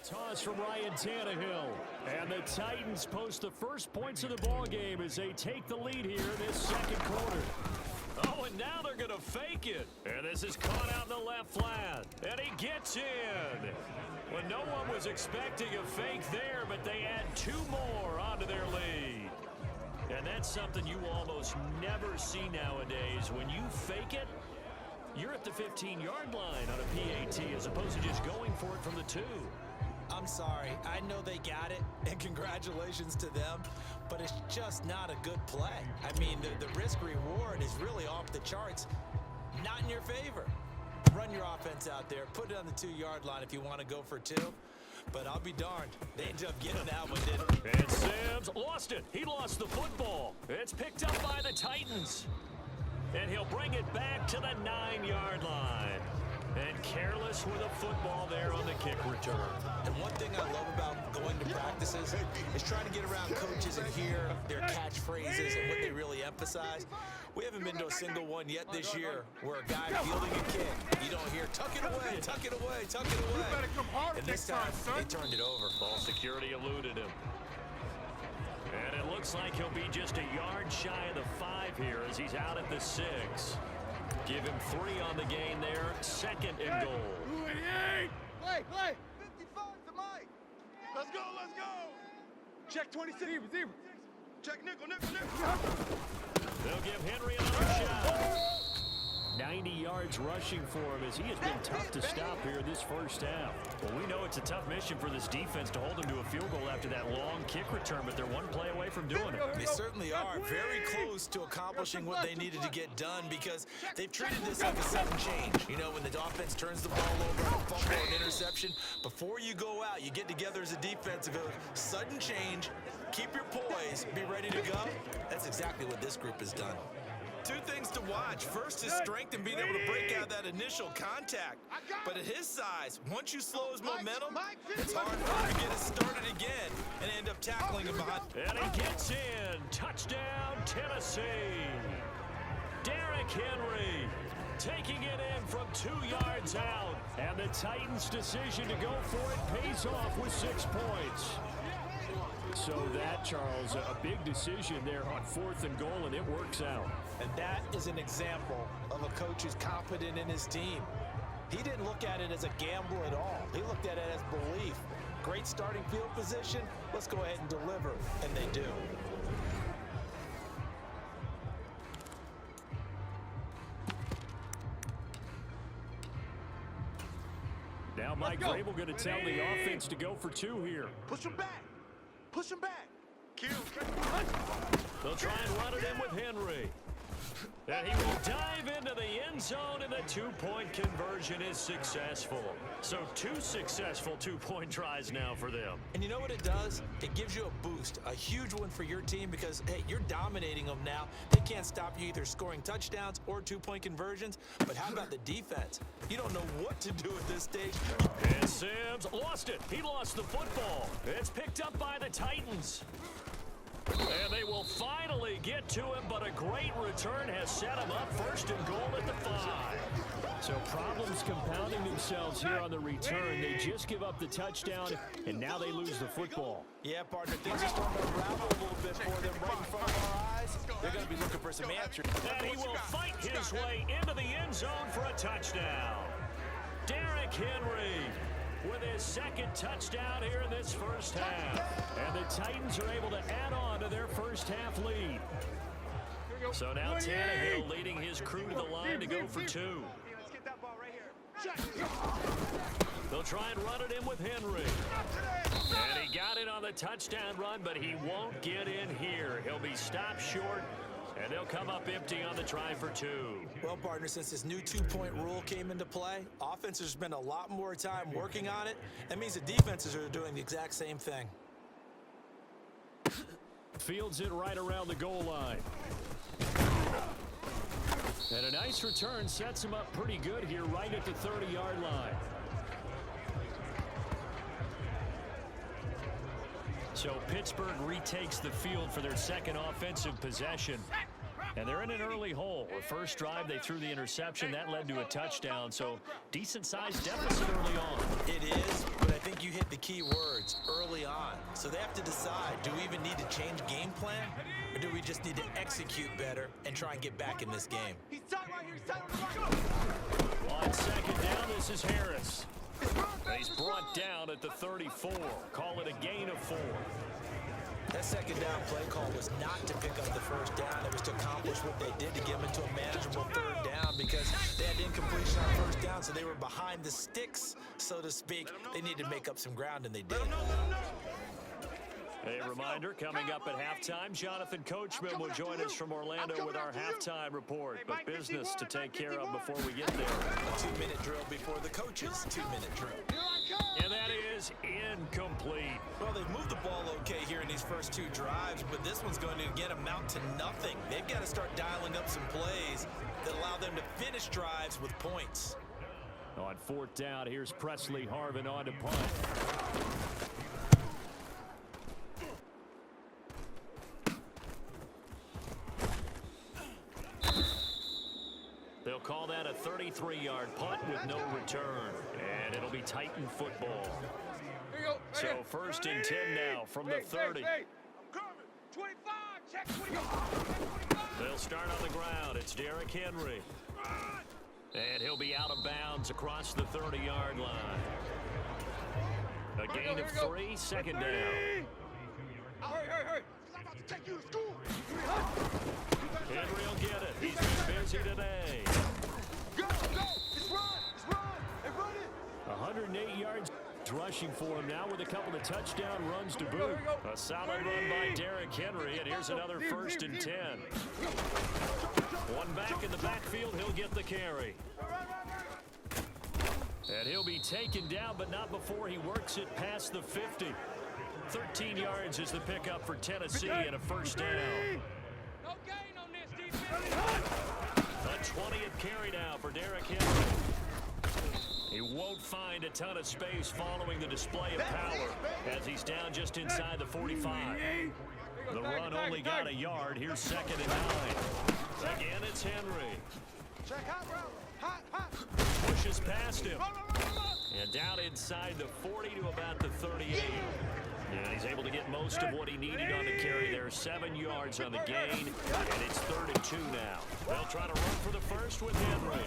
Toss from Ryan Tannehill. And the Titans post the first points of the ball game as they take the lead here in this second quarter. Oh, and now they're going to fake it. And this is caught out in the left flat. And he gets in. Well, no one was expecting a fake there, but they add two more onto their lead. And that's something you almost never see nowadays. When you fake it, you're at the 15-yard line on a PAT as opposed to just going for it from the 2. I'm sorry. I know they got it, and congratulations to them, but it's just not a good play. I mean, the risk-reward is really off the charts, not in your favor. Run your offense out there. Put it on the 2-yard line if you want to go for 2. But I'll be darned. They ended up getting that one, didn't they? And Sims lost it. He lost the football. It's picked up by the Titans. And he'll bring it back to the 9-yard line. And careless with a football there on the kick return. And one thing I love about going to practices is trying to get around coaches and hear their catchphrases and what they really emphasize. We haven't been to a single one yet this year where a guy fielding a kick, you don't hear, tuck it away, tuck it away, tuck it away. And this time, they turned it over. Ball security eluded him. And it looks like he'll be just a yard shy of the 5 here as he's out at the 6. Give him 3 on the gain there. Second and goal. Play. 55 to Mike. Let's go. Check 26. Zebra. Check nickel. They'll give Henry another shot. 90 yards rushing for him as he has been tough to stop here this first half. Well, we know it's a tough mission for this defense to hold him to a field goal after that long kick return, but they're one play away from doing it. They certainly are very close to accomplishing what they needed to get done because they've treated this like a sudden change. You know, when the offense turns the ball over on a fumble or an interception, before you go out, you get together as a defense and go, sudden change, keep your poise, be ready to go. That's exactly what this group has done. 2 things to watch. First is strength and being able to break out that initial contact. But at his size, once you slow his momentum, it's hard for him to get it started again and end up tackling him behind. And he gets in. Touchdown, Tennessee. Derrick Henry taking it in from 2 yards out. And the Titans' decision to go for it pays off with 6 points. So that, Charles, a big decision there on 4th and goal, and it works out. And that is an example of a coach who's confident in his team. He didn't look at it as a gamble at all. He looked at it as belief. Great starting field position. Let's go ahead and deliver. And they do. Now Mike Vrabel going to tell the offense to go for 2 here. Push him back. Q. They'll try and run it in with Henry. And he will dive into the end zone, and the 2-point conversion is successful. So 2 successful 2-point tries now for them. And you know what it does? It gives you a boost, a huge one for your team because, hey, you're dominating them now. They can't stop you either scoring touchdowns or 2-point conversions. But how about the defense? You don't know what to do at this stage. And Sims lost it. He lost the football. It's picked up by the Titans. And they will finally get to him, but a great return has set him up. 1st and goal at the 5. So problems compounding themselves here on the return. They just give up the touchdown, and now they lose the football. Yeah, partner, things are starting to unravel a little bit for them right in front of our eyes. They're going to be looking for some answers. And he will fight his way into the end zone for a touchdown. Derrick Henry with his 2nd touchdown here in this first half. And the Titans are able to add on to their first half lead. So now Tannehill leading his crew to the line to go for 2. Let's get that ball right here. They'll try and run it in with Henry. And he got it on the touchdown run, but he won't get in here. He'll be stopped short, and they'll come up empty on the try for 2. Well, partner, since this new 2-point rule came into play, offenses spend a lot more time working on it. That means the defenses are doing the exact same thing. Fields it right around the goal line. And a nice return sets him up pretty good here right at the 30-yard line. So Pittsburgh retakes the field for their 2nd offensive possession. And they're in an early hole. The first drive, they threw the interception. That led to a touchdown, so decent-sized deficit early on. It is, but I think you hit the key words, early on. So they have to decide, do we even need to change game plan, or do we just need to execute better and try and get back in this game? He's tight right here. He's tight on the right. On second down, this is Harris. He's brought down at the 34. Call it a gain of 4. That second down play call was not to pick up the first down. It was to accomplish what they did to get them into a manageable third down because they had incompletion on first down, so they were behind the sticks, so to speak. They needed to make up some ground, and they did. A reminder, coming up at halftime, Jonathan Coachman will join us from Orlando with our halftime report. But business to take care of before we get there. A 2-minute drill before the coach's 2-minute drill. And that is incomplete. Well, they've moved the ball okay here in these first 2 drives, but this one's going to again amount to nothing. They've got to start dialing up some plays that allow them to finish drives with points. On 4th down, here's Presley Harvin on to punt. They'll call that a 33-yard punt with no return. And it'll be Titan football. So 1st and 10 now from the 30. 25, check 25. They'll start on the ground. It's Derrick Henry. And he'll be out of bounds across the 30-yard line. A gain of 3, second down. Hurry. I'm about to take you to school. Henry will get it. He's been busy today. Go. It's run. Hey, run it. 108 yards rushing for him now with a couple of touchdown runs to boot. A solid run by Derrick Henry, and here's another 1st and 10. One back in the backfield, he'll get the carry. And he'll be taken down, but not before he works it past the 50. 13 yards is the pickup for Tennessee and a 1st down. No gain on this defense. A 20th carry now for Derrick Henry. He won't find a ton of space following the display of power as he's down just inside the 45. The run only got a yard. Here's 2nd and 9. Again, it's Henry. Check hot, bro. Hot. Pushes past him. And down inside the 40 to about the 38. And he's able to get most of what he needed on the carry there. 7 yards on the gain. And it's 3rd and 2 now. They'll try to run for the first with Henry.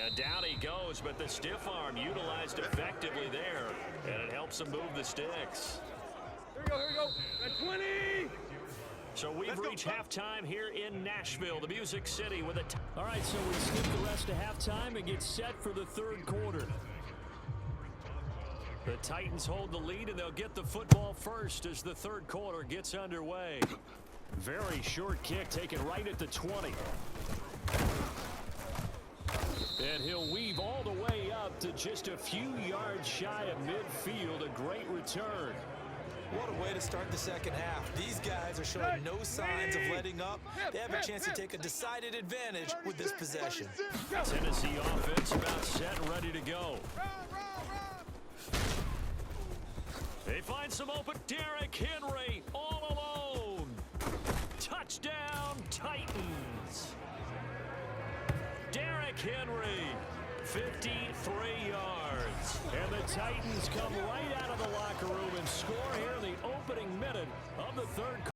And down he goes, but the stiff arm utilized effectively there. And it helps him move the sticks. Here we go. At 20. So we've reached halftime here in Nashville, the Music City with a... All right, so we skip the rest of halftime and get set for the 3rd quarter. The Titans hold the lead, and they'll get the football first as the 3rd quarter gets underway. Very short kick taken right at the 20. And he'll weave all the way up to just a few yards shy of midfield. A great return. What a way to start the second half. These guys are showing no signs of letting up. They have a chance to take a decided advantage with this possession. Tennessee offense about set and ready to go. They find some open. Derrick Henry all alone. Touchdown, Titans. Derrick Henry, 53 yards. And the Titans come right out of the locker room and score here in the opening minute of the 3rd quarter.